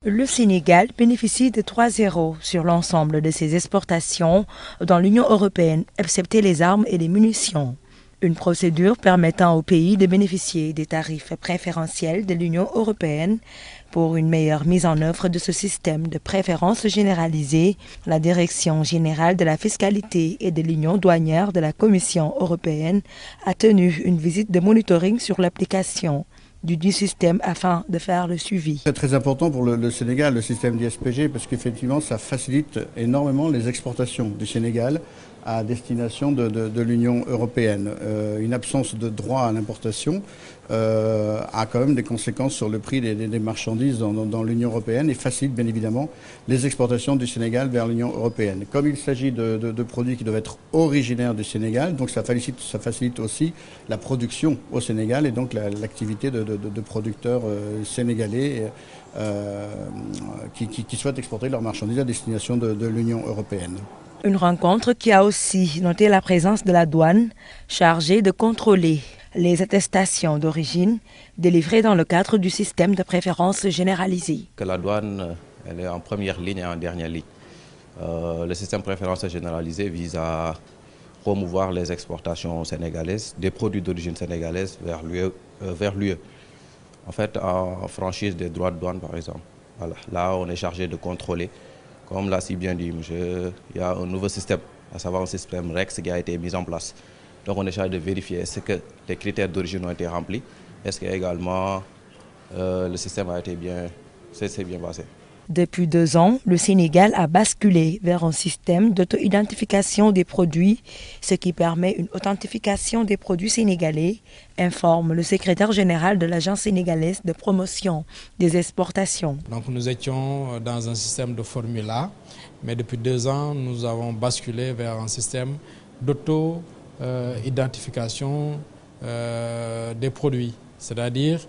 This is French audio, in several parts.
Le Sénégal bénéficie de 3,0 sur l'ensemble de ses exportations dans l'Union européenne, excepté les armes et les munitions. Une procédure permettant au pays de bénéficier des tarifs préférentiels de l'Union européenne. Pour une meilleure mise en œuvre de ce système de préférence généralisée, la Direction générale de la fiscalité et de l'Union douanière de la Commission européenne a tenu une visite de monitoring sur l'application du système afin de faire le suivi. C'est très important pour le Sénégal, le système d'ISPG, parce qu'effectivement, ça facilite énormément les exportations du Sénégal à destination de l'Union européenne. Une absence de droit à l'importation a quand même des conséquences sur le prix des marchandises dans l'Union européenne et facilite bien évidemment les exportations du Sénégal vers l'Union européenne. Comme il s'agit de produits qui doivent être originaires du Sénégal, donc ça facilite aussi la production au Sénégal et donc l'activité de producteurs sénégalais qui souhaitent exporter leurs marchandises à destination de l'Union européenne. Une rencontre qui a aussi noté la présence de la douane chargée de contrôler les attestations d'origine délivrées dans le cadre du système de préférence généralisée. Que la douane elle est en première ligne et en dernière ligne. Le système de préférence généralisée vise à promouvoir les exportations sénégalaises, des produits d'origine sénégalaise vers l'UE. En fait, en franchise des droits de douane par exemple. Voilà. Là, on est chargé de contrôler. Comme l'a si bien dit monsieur, il y a un nouveau système, à savoir un système REX qui a été mis en place. Donc on est chargé de vérifier est-ce que les critères d'origine ont été remplis, est-ce que également le système a été s'est bien passé. Depuis 2 ans, le Sénégal a basculé vers un système d'auto-identification des produits, ce qui permet une authentification des produits sénégalais, informe le secrétaire général de l'Agence sénégalaise de promotion des exportations. Donc nous étions dans un système de Formule A, mais depuis 2 ans, nous avons basculé vers un système d'auto-identification des produits, c'est-à-dire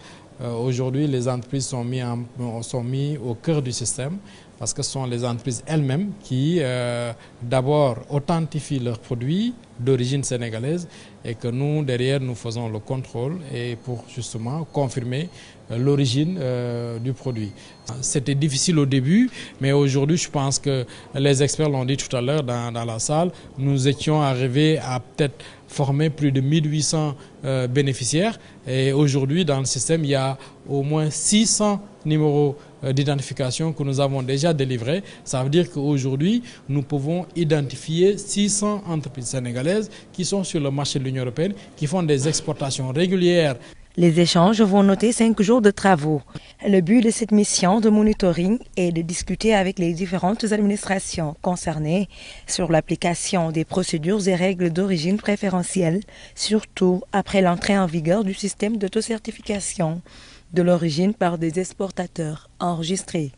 aujourd'hui, les entreprises sont mises au cœur du système parce que ce sont les entreprises elles-mêmes qui d'abord authentifient leurs produits d'origine sénégalaise et que nous, derrière, nous faisons le contrôle et pour justement confirmer l'origine du produit. C'était difficile au début, mais aujourd'hui, je pense que les experts l'ont dit tout à l'heure dans la salle, nous étions arrivés à peut-être former plus de 1800 bénéficiaires et aujourd'hui, dans le système, il y a au moins 600 numéros d'identification que nous avons déjà délivrés. Ça veut dire qu'aujourd'hui, nous pouvons identifier 600 entreprises sénégalaises qui sont sur le marché de l'Union européenne, qui font des exportations régulières. Les échanges vont noter 5 jours de travaux. Le but de cette mission de monitoring est de discuter avec les différentes administrations concernées sur l'application des procédures et règles d'origine préférentielle, surtout après l'entrée en vigueur du système d'autocertification de l'origine par des exportateurs enregistrés.